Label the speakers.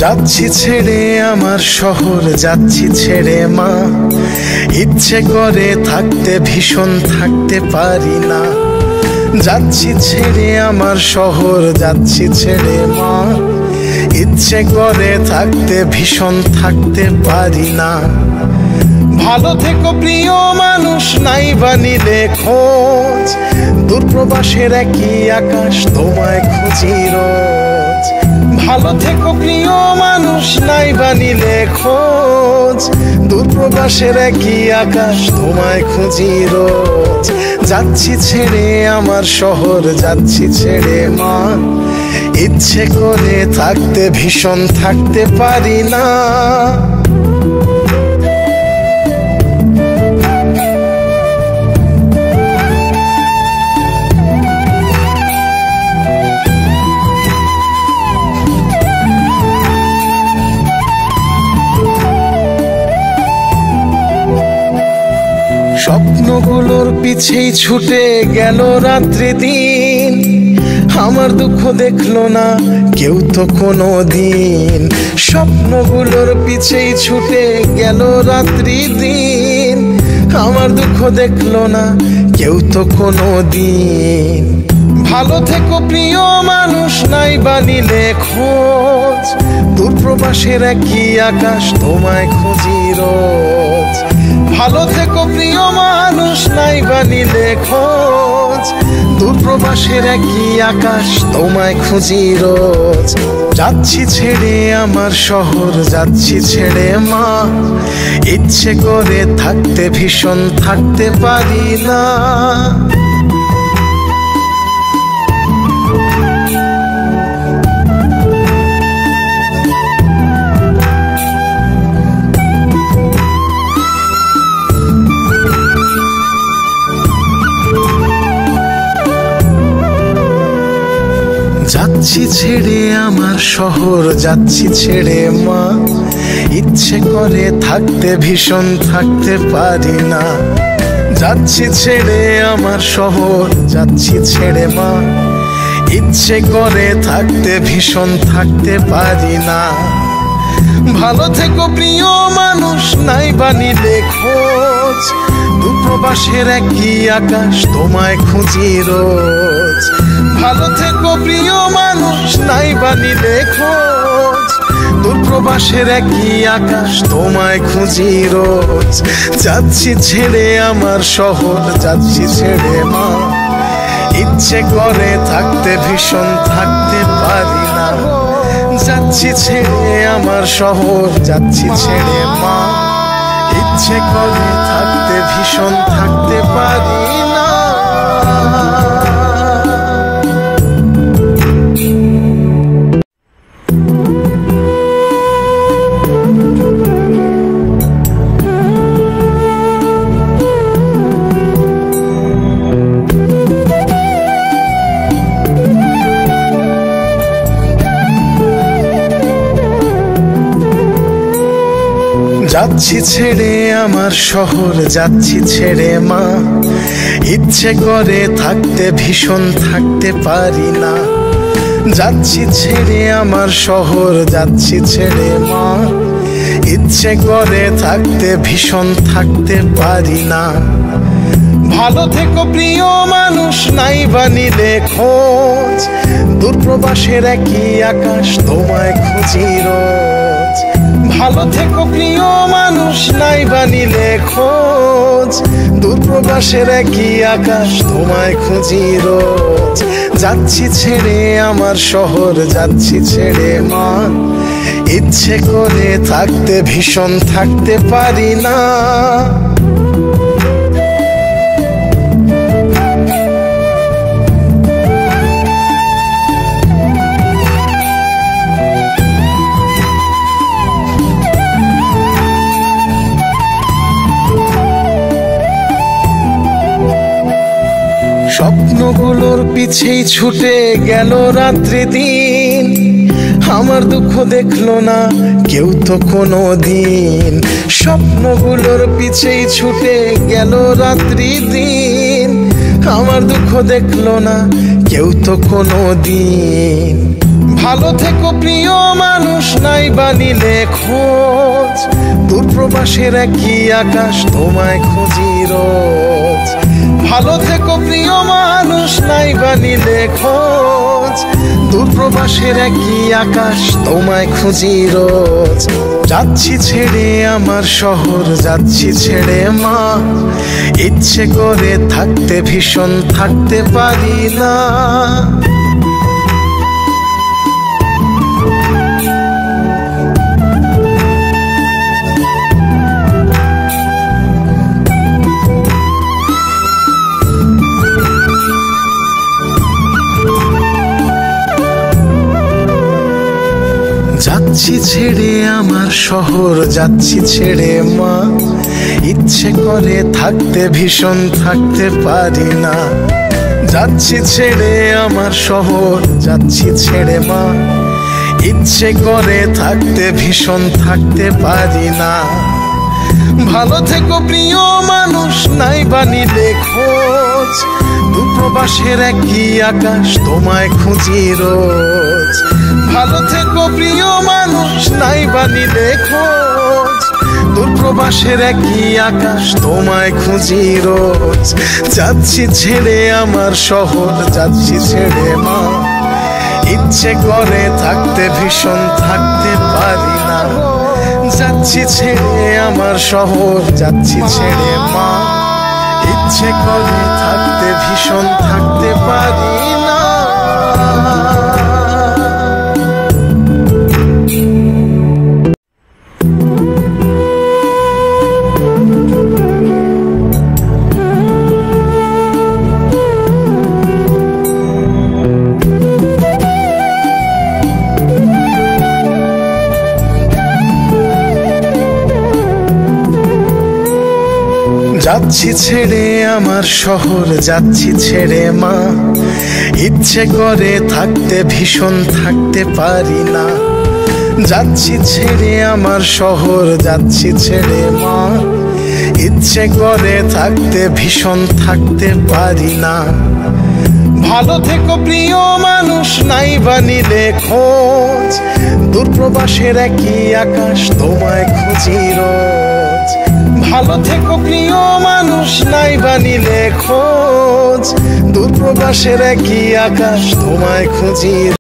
Speaker 1: যাচ্ছি ছেড়ে আমার শহর, যাচ্ছি ছেড়ে মা। ইচ্ছে করে থাকতে ভীষণ থাকতে পারি না। যাচ্ছি ছেড়ে আমার শহর, যাচ্ছি ছেড়ে মা। ইচ্ছে করে থাকতে ভীষণ থাকতে পারি না। ভালো থেকো প্রিয় মানুষ, নাই বানিলে খোঁজ। দূরপ্রবাসের একই আকাশ, তোমায় খুঁজি রোজ। ভালো থেকো প্রিয় মানুষ, নাই বানিলে খোঁজ। দূরপ্রবাসের একই আকাশ, তোমায় খুঁজি রোজ। যাচ্ছি ছেড়ে আমার শহর, যাচ্ছি ছেড়ে মা। ইচ্ছে করে থাকতে ভীষণ থাকতে পারি না। স্বপ্নগুলোর পিছেই ছুটে গেল রাত্রি দিন। আমার দুঃখ দেখলো না কেউ তো কোনো দিন। স্বপ্নগুলোর পিছেই ছুটে গেল রাত্রি দিন। আমার দুঃখ দেখলো না কেউ তো কোনো দিন। ভালো থেকো প্রিয় মানুষ, নাই বানিলে খোঁজ। দূরপ্রবাসের একই আকাশ, তোমায় খুঁজি রোজ। ভালো থেকো প্রিয় মানুষ, নাই বানিলে খোঁজ। দূরপ্রবাসের একই আকাশ, তোমায় খুঁজি রোজ। যাচ্ছি ছেড়ে আমার শহর, যাচ্ছি ছেড়ে মা। ইচ্ছে করে থাকতে ভীষণ থাকতে পারি না। যাচ্ছি ছেড়ে আমার শহর, যাচ্ছি ছেড়ে মা। ইচ্ছে করে থাকতে ভীষণ থাকতে পারি না। যাচ্ছি ছেড়ে আমার শহর, যাচ্ছি ছেড়ে মা। ইচ্ছে করে থাকতে ভীষণ থাকতে পারি না। ভালো থেকো প্রিয় মানুষ, নাই বানিলে খোঁজ। দূরপ্রবাসের একই আকাশ, তোমায় খুঁজি রোজ। ভালো থেকো প্রিয় মানুষ, নাই বানিলে খোঁজ। দূরপ্রবাসের একই আকাশ, তোমায় খুঁজি রোজ। যাচ্ছি ছেড়ে আমার শহর, যাচ্ছি ছেড়ে মা। ইচ্ছে করে থাকতে ভীষণ থাকতে পারি না। যাচ্ছি ছেড়ে আমার শহর, যাচ্ছি ছেড়ে মা। ইচ্ছে করে থাকতে ভীষণ থাকতে পারি না। যাচ্ছি ছেড়ে আমার শহর, যাচ্ছি ছেড়ে মা। ইচ্ছে করে থাকতে ভীষণ থাকতে পারি না। যাচ্ছি ছেড়ে আমার শহর, যাচ্ছি ছেড়ে মা। ইচ্ছে করে থাকতে ভীষণ থাকতে পারি না। ভালো থেকো প্রিয় মানুষ, নাই বানিলে খোঁজ। দূরপ্রবাসের একই আকাশ, তোমায় খুঁজি রোজ। ভালো থেকো প্রিয় মানুষ, নাই বানিলে খোঁজ। দূরপ্রবাসের একই আকাশ, তোমায় খুঁজি রোজ। যাচ্ছি ছেড়ে আমার শহর, যাচ্ছি ছেড়ে মা। ইচ্ছে করে থাকতে ভীষণ থাকতে পারি না। স্বপ্নগুলোর পিছেই ছুটে গেল রাত্রি দিন। আমার দুঃখ দেখলো না কেউ তো কোনো দিন। স্বপ্নগুলোর পিছেই ছুটে গেল রাত্রি দিন। আমার দুঃখ দেখলো না কেউ তো কোনো দিন। ভালো থেকো প্রিয় মানুষ, নাই বানিলে খোঁজ, দূরপ্রবাসের একই আকাশ তোমায় খুঁজি রোজ। ভালো থেকো প্রিয় মানুষ, নাই বানিলে খোঁজ, দূরপ্রবাসের একই আকাশ তোমায় খুঁজি রোজ। যাচ্ছি ছেড়ে আমার শহর, যাচ্ছি ছেড়ে মা, ইচ্ছে করে থাকতে ভীষণ থাকতে পারি না। যাচ্ছি ছেড়ে আমার শহর, যাচ্ছি ছেড়ে মা, ইচ্ছে করে থাকতে ভীষণ থাকতে পারি না। যাচ্ছি ছেড়ে আমার শহর, যাচ্ছি ছেড়ে মা, ইচ্ছে করে থাকতে ভীষণ থাকতে পারি না। ভালো থেকো প্রিয় মানুষ, নাই বানিলে খোঁজ, দূরপ্রবাসের একই আকাশ তোমায় খুঁজি রোজ। ভালো থেকো প্রিয় মানুষ, নাই বানিলে খোঁজ, দূরপ্রবাসের একই আকাশ তোমায় খুঁজি রোজ। যাচ্ছি ছেড়ে আমার শহর, যাচ্ছি ছেড়ে মা, ইচ্ছে করে থাকতে ভীষণ থাকতে পারি না। যাচ্ছি ছেড়ে আমার শহর, যাচ্ছি ছেড়ে মা, ইচ্ছে করে থাকতে ভীষণ থাকতে পারি না। যাচ্ছি ছেড়ে আমার শহর, যাচ্ছি ছেড়ে মা, ইচ্ছে করে থাকতে ভীষণ থাকতে পারি না। যাচ্ছি ছেড়ে আমার শহর, যাচ্ছি ছেড়ে মা, ইচ্ছে করে থাকতে ভীষণ থাকতে পারি না। ভালো থেকো প্রিয় মানুষ, নাই বানিলে খোঁজ, দূরপ্রবাসের একই আকাশ তোমায় খুঁজি রোজ। ভালো থেকো প্রিয় মানুষ, নাই বানিলে খোঁজ, দূরপ্রবাসের একই আকাশ তোমায় খুঁজি।